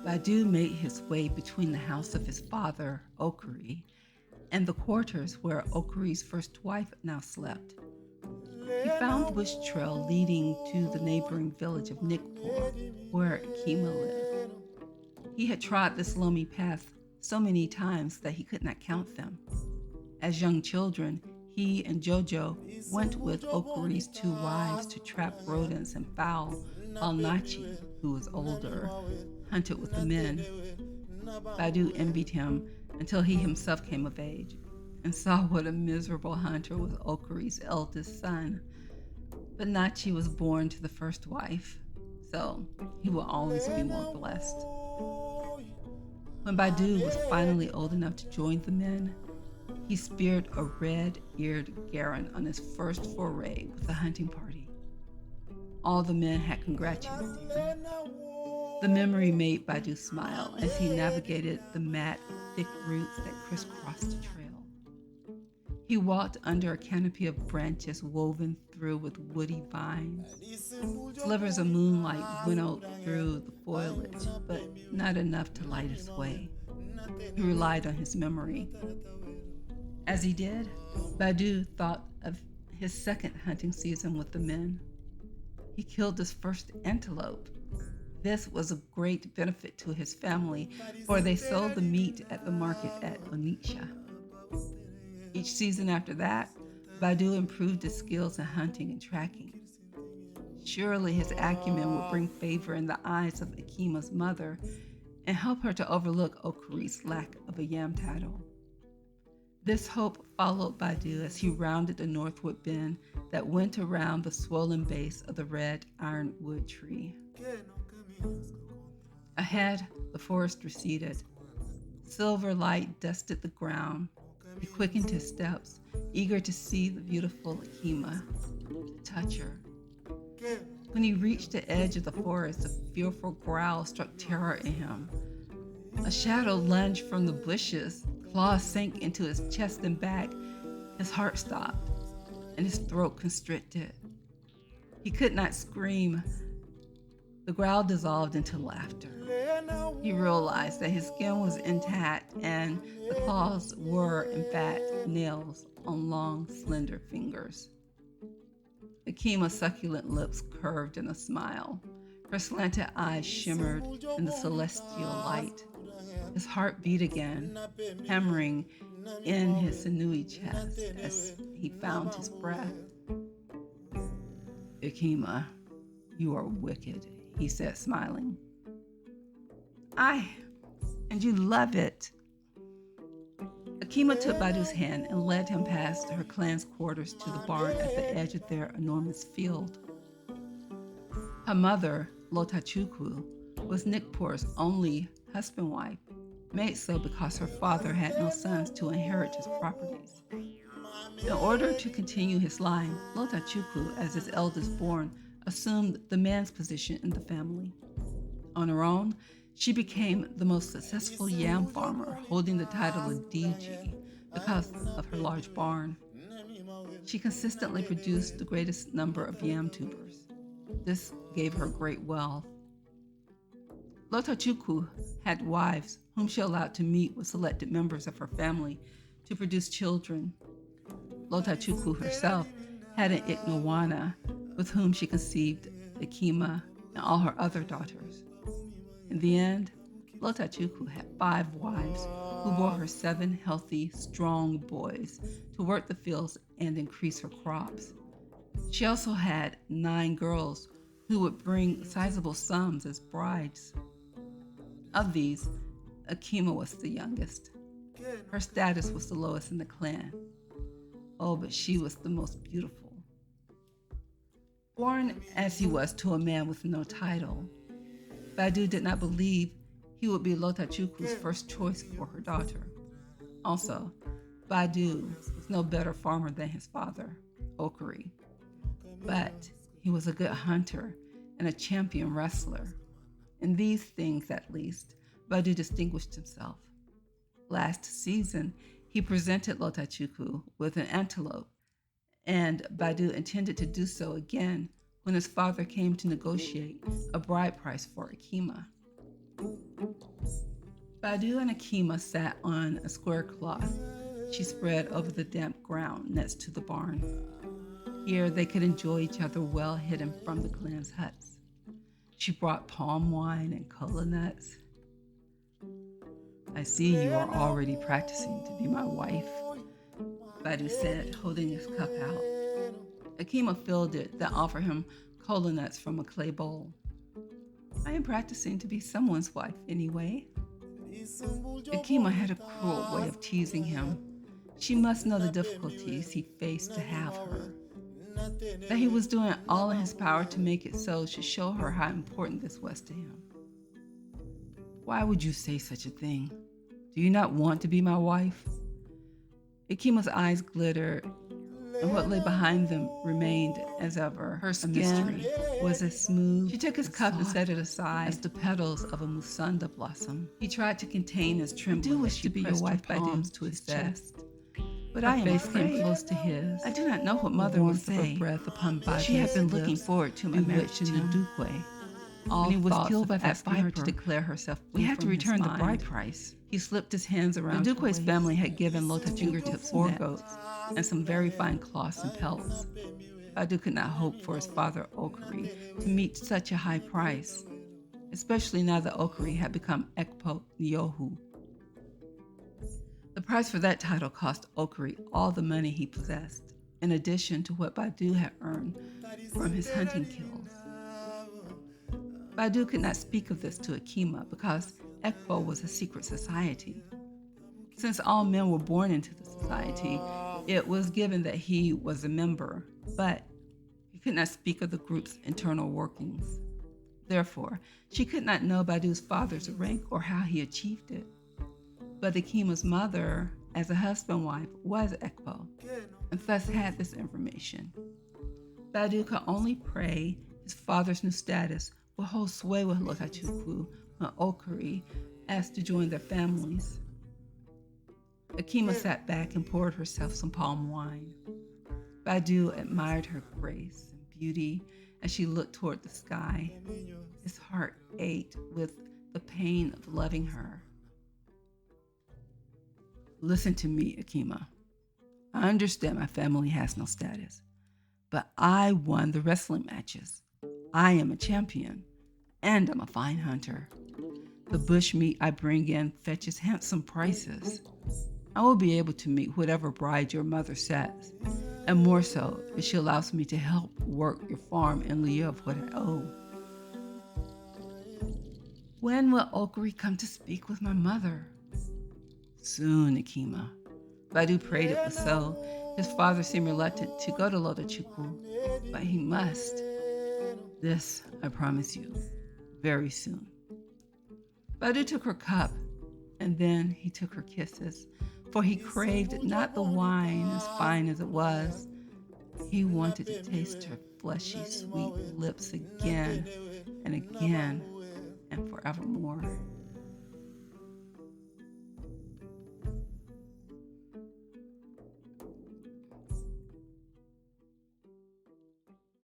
Badu made his way between the house of his father, Okuri, and the quarters where Okuri's first wife now slept. He found the bush trail leading to the neighboring village of Nikpur, where Akima lived. He had trod this loamy path so many times that he could not count them. As young children, he and Jojo went with Okuri's two wives to trap rodents and fowl, while Nachi, who was older, hunted with the men. Badu envied him until he himself came of age and saw what a miserable hunter was Okuri's eldest son. But Nachi was born to the first wife, so he will always be more blessed. When Badu was finally old enough to join the men, he speared a red-eared Garin on his first foray with a hunting party. All the men had congratulated him. The memory made Badu smile as he navigated the matted, thick roots that crisscrossed the trail. He walked under a canopy of branches woven through with woody vines. Slivers of moonlight winnowed through the foliage, but not enough to light his way. He relied on his memory. As he did, Badu thought of his second hunting season with the men. He killed his first antelope. This was a great benefit to his family, for they sold the meat at the market at Onitsha. Each season after that, Badu improved his skills in hunting and tracking. Surely his acumen would bring favor in the eyes of Akima's mother and help her to overlook Okuri's lack of a yam title. This hope followed Badu as he rounded the northward bend that went around the swollen base of the red ironwood tree. Ahead, the forest receded. Silver light dusted the ground. He quickened his steps, eager to see the beautiful Akima, to touch her. When he reached the edge of the forest, a fearful growl struck terror in him. A shadow lunged from the bushes. Claws sank into his chest and back. His heart stopped, and his throat constricted. He could not scream. The growl dissolved into laughter. He realized that his skin was intact and the claws were, in fact, nails on long, slender fingers. Akima's succulent lips curved in a smile. Her slanted eyes shimmered in the celestial light. His heart beat again, hammering in his sinewy chest as he found his breath. Akima, you are wicked, he said, smiling. And you love it. Akima took Badu's hand and led him past her clan's quarters to the barn at the edge of their enormous field. Her mother, Lotachuku, was Nikpur's only husband wife, made so because her father had no sons to inherit his properties. In order to continue his line, Lotachuku, as his eldest born, assumed the man's position in the family. On her own, she became the most successful yam farmer, holding the title of DG because of her large barn. She consistently produced the greatest number of yam tubers. This gave her great wealth. Lotachuku had wives whom she allowed to meet with selected members of her family to produce children. Lotachuku herself had an Iknawana with whom she conceived Akima and all her other daughters. In the end, Lotachuku had 5 wives who bore her 7 healthy, strong boys to work the fields and increase her crops. She also had 9 girls who would bring sizable sums as brides. Of these, Akima was the youngest. Her status was the lowest in the clan. Oh, but she was the most beautiful. Born as he was to a man with no title, Badu did not believe he would be Lotachuku's first choice for her daughter. Also, Badu was no better farmer than his father, Okuri. But he was a good hunter and a champion wrestler. In these things, at least, Badu distinguished himself. Last season, he presented Lotachuku with an antelope, and Badu intended to do so again when his father came to negotiate a bride price for Akima. Badu and Akima sat on a square cloth she spread over the damp ground next to the barn. Here they could enjoy each other well hidden from the clan's huts. She brought palm wine and cola nuts. "I see you are already practicing to be my wife," Badu said, holding his cup out. Akima filled it, then offered him cola nuts from a clay bowl. "I am practicing to be someone's wife anyway." Akima had a cruel way of teasing him. She must know the difficulties he faced to have her. That he was doing all in his power to make it so should show her how important this was to him. "Why would you say such a thing? Do you not want to be my wife?" Akima's eyes glittered, and what lay behind them remained, as ever, her skin was as smooth. She took his cup and set it aside as the petals of a musanda blossom. He tried to contain his trembling. "I do wish to be your wife," Badu to his chest. "But I am afraid." Came close to his. "I do not know what mother would say." Breath upon Badu's she had been looking forward to my marriage to Ndukwe. All he was killed by that viper to declare herself. "We had to return the bride price." He slipped his hands around. The Ndukwe's family had given Lota fingertips, 4 goats, and some very fine cloths and pelts. Badu could not hope for his father Okuri to meet such a high price, especially now that Okuri had become Ekpo Nyohu. The price for that title cost Okuri all the money he possessed, in addition to what Badu had earned from his hunting kills. Badu could not speak of this to Akima because Ekpo was a secret society. Since all men were born into the society, it was given that he was a member, but he could not speak of the group's internal workings. Therefore, she could not know Badu's father's rank or how he achieved it. But Akima's mother, as a husband wife, was Ekpo, and thus had this information. Badu could only pray his father's new status would hold sway with Lokachukwu when Okuri asked to join their families. Akima sat back and poured herself some palm wine. Badu admired her grace and beauty as she looked toward the sky. His heart ached with the pain of loving her. "Listen to me, Akima. I understand my family has no status, but I won the wrestling matches. I am a champion, and I'm a fine hunter. The bush meat I bring in fetches handsome prices. I will be able to meet whatever bride your mother sets, and more so if she allows me to help work your farm in lieu of what I owe." "When will Okuri come to speak with my mother?" "Soon, Akima." Badu prayed it was so. His father seemed reluctant to go to Lodachukwu, but he must. "This, I promise you, very soon." Badu took her cup, and then he took her kisses, for he craved not the wine as fine as it was. He wanted to taste her fleshy, sweet lips again and again and forevermore.